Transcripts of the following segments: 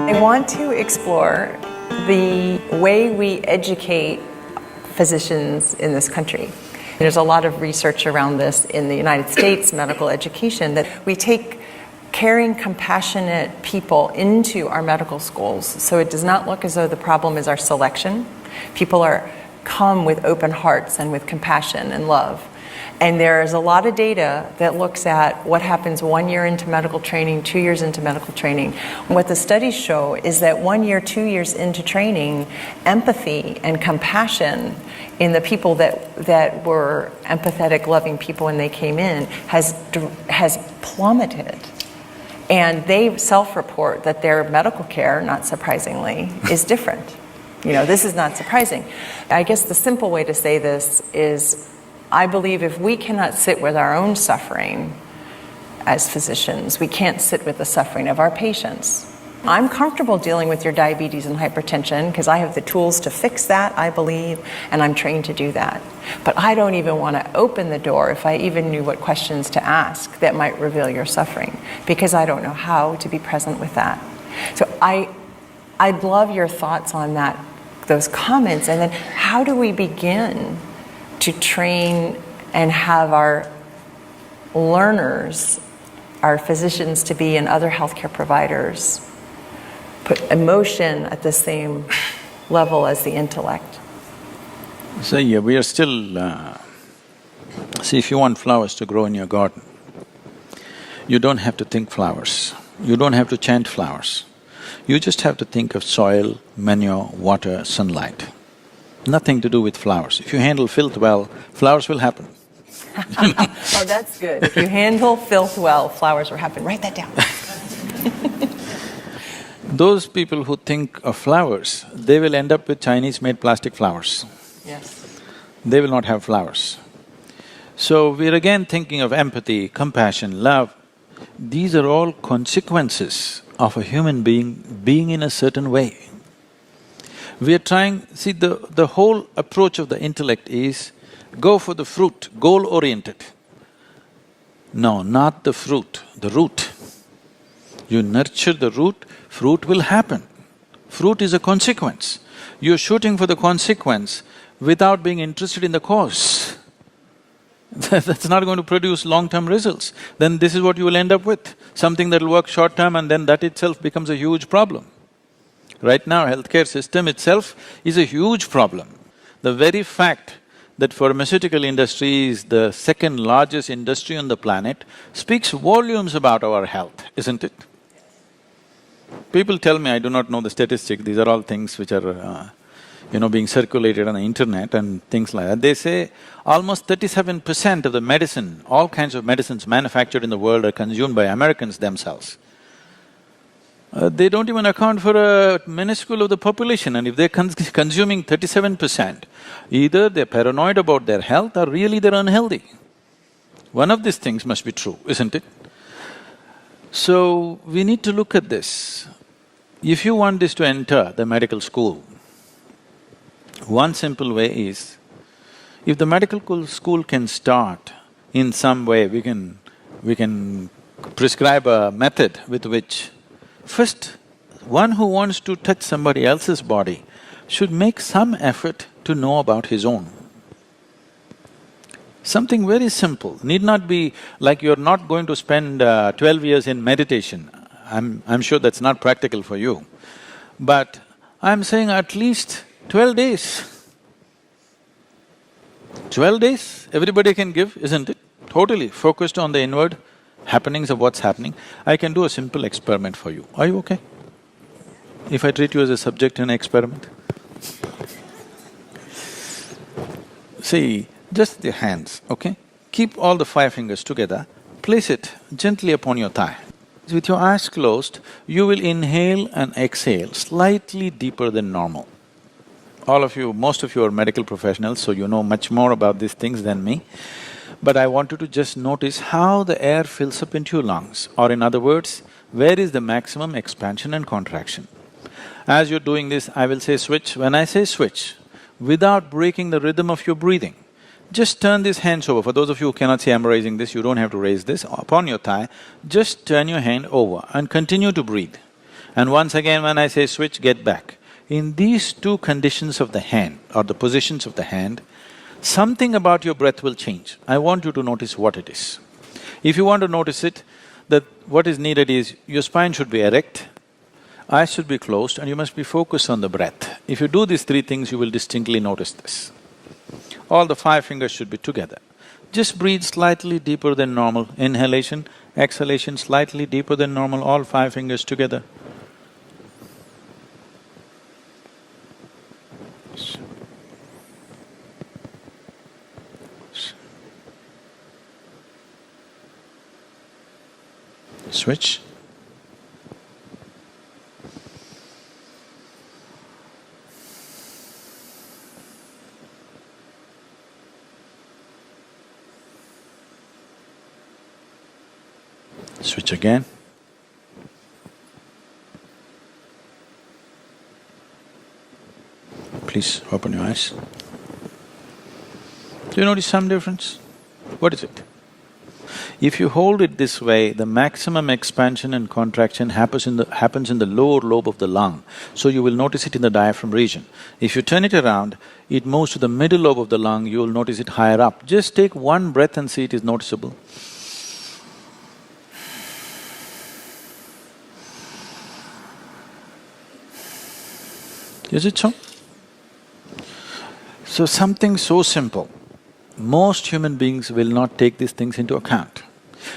I want to explore the way we educate physicians in this country. There's a lot of research around this in the United States, medical education, that we take caring, compassionate people into our medical schools. So it does not look as though the problem is our selection. People come with open hearts and with compassion and love. And there's a lot of data that looks at what happens 1 year into medical training, 2 years into medical training. What the studies show is that 1 year, 2 years into training, empathy and compassion in the people that were empathetic, loving people when they came in has plummeted. And they self-report that their medical care, not surprisingly, is different. This is not surprising. I guess the simple way to say this is, I believe if we cannot sit with our own suffering as physicians, we can't sit with the suffering of our patients. I'm comfortable dealing with your diabetes and hypertension because I have the tools to fix that, I believe, and I'm trained to do that. But I don't even want to open the door if I even knew what questions to ask that might reveal your suffering, because I don't know how to be present with that. So I'd love your thoughts on that, those comments, and then how do we begin to train and have our learners, our physicians to be, and other healthcare providers, put emotion at the same level as the intellect? So yeah, we are still… see, if you want flowers to grow in your garden, you don't have to think flowers, you don't have to chant flowers. You just have to think of soil, manure, water, sunlight. Nothing to do with flowers. If you handle filth well, flowers will happen. Oh, that's good. If you handle filth well, flowers will happen. Write that down. Those people who think of flowers, they will end up with Chinese-made plastic flowers. Yes. They will not have flowers. So we're again thinking of empathy, compassion, love. These are all consequences of a human being in a certain way. We are trying… see, the whole approach of the intellect is go for the fruit, goal-oriented. No, not the fruit, the root. You nurture the root, fruit will happen. Fruit is a consequence. You're shooting for the consequence without being interested in the cause. That's not going to produce long-term results. Then this is what you will end up with, something that'll work short-term, and then that itself becomes a huge problem. Right now, healthcare system itself is a huge problem. The very fact that pharmaceutical industry is the second largest industry on the planet speaks volumes about our health, isn't it? People tell me, I do not know the statistics, these are all things which are, being circulated on the internet and things like that. They say almost 37% of the medicine, all kinds of medicines manufactured in the world are consumed by Americans themselves. They don't even account for a minuscule of the population, and if they're consuming 37%, either they're paranoid about their health or really they're unhealthy. One of these things must be true, isn't it? So, we need to look at this. If you want this to enter the medical school, one simple way is, if the medical school can start in some way, we can prescribe a method with which first, one who wants to touch somebody else's body should make some effort to know about his own. Something very simple, need not be like you're not going to spend 12 years in meditation. I'm sure that's not practical for you. But I'm saying at least 12 days. 12 days everybody can give, isn't it? Totally focused on the inward happenings of what's happening. I can do a simple experiment for you. Are you okay? If I treat you as a subject in an experiment? See, just the hands, okay? Keep all the 5 fingers together, place it gently upon your thigh. With your eyes closed, you will inhale and exhale slightly deeper than normal. All of you, most of you are medical professionals, so you know much more about these things than me. But I want you to just notice how the air fills up into your lungs, or in other words, where is the maximum expansion and contraction. As you're doing this, I will say switch. When I say switch, without breaking the rhythm of your breathing, just turn these hands over. For those of you who cannot see I'm raising this, you don't have to raise this. Upon your thigh, just turn your hand over and continue to breathe. And once again when I say switch, get back. In these two conditions of the hand or the positions of the hand, something about your breath will change. I want you to notice what it is. If you want to notice it, that what is needed is your spine should be erect, eyes should be closed, and you must be focused on the breath. If you do these three things, you will distinctly notice this. All the 5 fingers should be together. Just breathe slightly deeper than normal. Inhalation, exhalation slightly deeper than normal, all 5 fingers together. Switch. Switch again. Please open your eyes. Do you notice some difference? What is it? If you hold it this way, the maximum expansion and contraction happens in the lower lobe of the lung, so you will notice it in the diaphragm region. If you turn it around, it moves to the middle lobe of the lung, you will notice it higher up. Just take one breath and see it is noticeable. Is it so? So something so simple, most human beings will not take these things into account.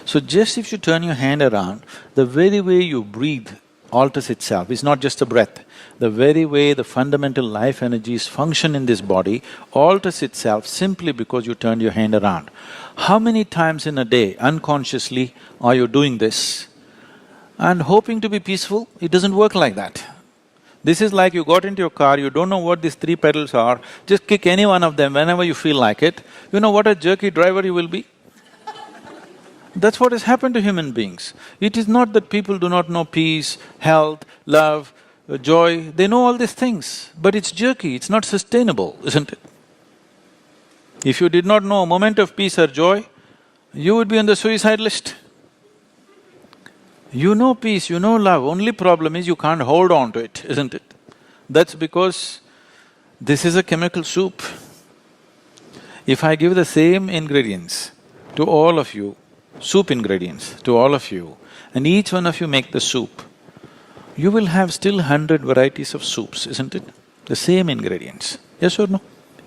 So just if you turn your hand around, the very way you breathe alters itself. It's not just a breath. The very way the fundamental life energies function in this body alters itself simply because you turned your hand around. How many times in a day, unconsciously, are you doing this and hoping to be peaceful? It doesn't work like that. This is like you got into your car, you don't know what these 3 pedals are, just kick any one of them whenever you feel like it. You know what a jerky driver you will be? That's what has happened to human beings. It is not that people do not know peace, health, love, joy, they know all these things, but it's jerky, it's not sustainable, isn't it? If you did not know a moment of peace or joy, you would be on the suicide list. You know peace, you know love, only problem is you can't hold on to it, isn't it? That's because this is a chemical soup. If I give the same ingredients to all of you, soup ingredients to all of you, and each one of you make the soup, you will have still 100 varieties of soups, isn't it? The same ingredients, yes or no?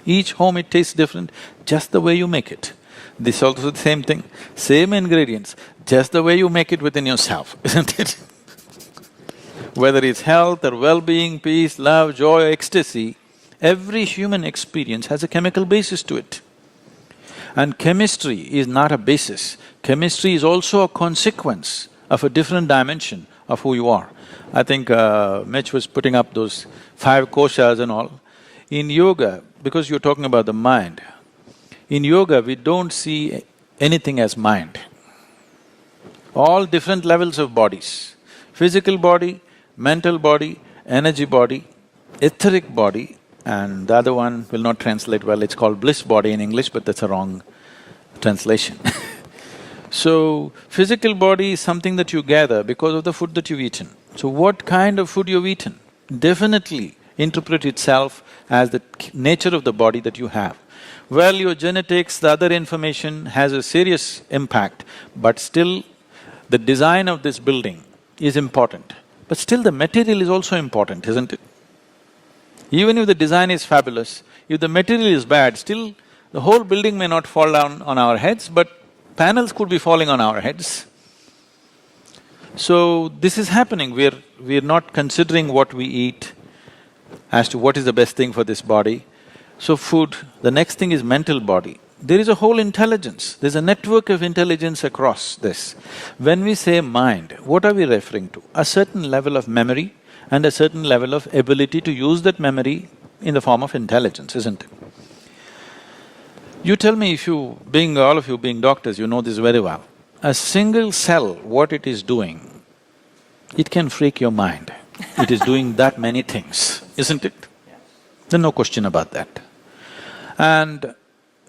Each home it tastes different, just the way you make it. This also the same thing, same ingredients, just the way you make it within yourself, isn't it? Whether it's health or well-being, peace, love, joy, ecstasy, every human experience has a chemical basis to it. And chemistry is not a basis, chemistry is also a consequence of a different dimension of who you are. I think Mitch was putting up those 5 koshas and all. In yoga, because you're talking about the mind, in yoga we don't see anything as mind. All different levels of bodies, physical body, mental body, energy body, etheric body, and the other one will not translate well, it's called bliss body in English, but that's a wrong translation. So, physical body is something that you gather because of the food that you've eaten. So what kind of food you've eaten definitely interpret itself as the nature of the body that you have. Well, your genetics, the other information has a serious impact, but still the design of this building is important. But still the material is also important, isn't it? Even if the design is fabulous, if the material is bad, still the whole building may not fall down on our heads, but panels could be falling on our heads. So, this is happening, we're not considering what we eat as to what is the best thing for this body. So food, the next thing is mental body. There is a whole intelligence, there's a network of intelligence across this. When we say mind, what are we referring to? A certain level of memory and a certain level of ability to use that memory in the form of intelligence, isn't it? You tell me if you, all of you being doctors, you know this very well. A single cell, what it is doing, it can freak your mind. It is doing that many things, isn't it? There's no question about that. And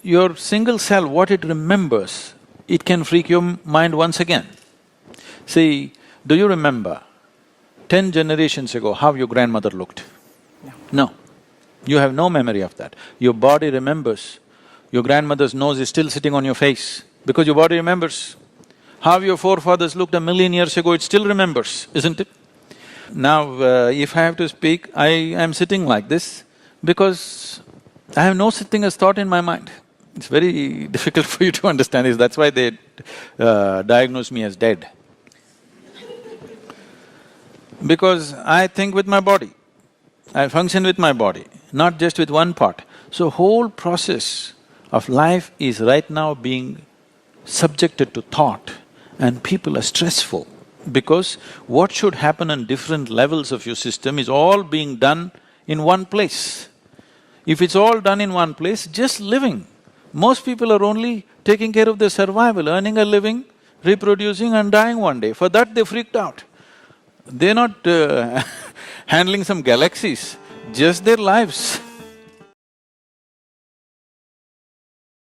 your single cell, what it remembers, it can freak your mind once again. See, do you remember 10 generations ago, how your grandmother looked? No. No. You have no memory of that. Your body remembers. Your grandmother's nose is still sitting on your face because your body remembers. How your forefathers looked 1,000,000 years ago, it still remembers, isn't it? Now, if I have to speak, I am sitting like this because I have no such thing as thought in my mind. It's very difficult for you to understand this, that's why they diagnose me as dead. Because I think with my body, I function with my body, not just with one part. So whole process of life is right now being subjected to thought, and people are stressful because what should happen on different levels of your system is all being done in one place. If it's all done in one place, just living. Most people are only taking care of their survival, earning a living, reproducing and dying one day. For that they freaked out. They're not handling some galaxies, just their lives.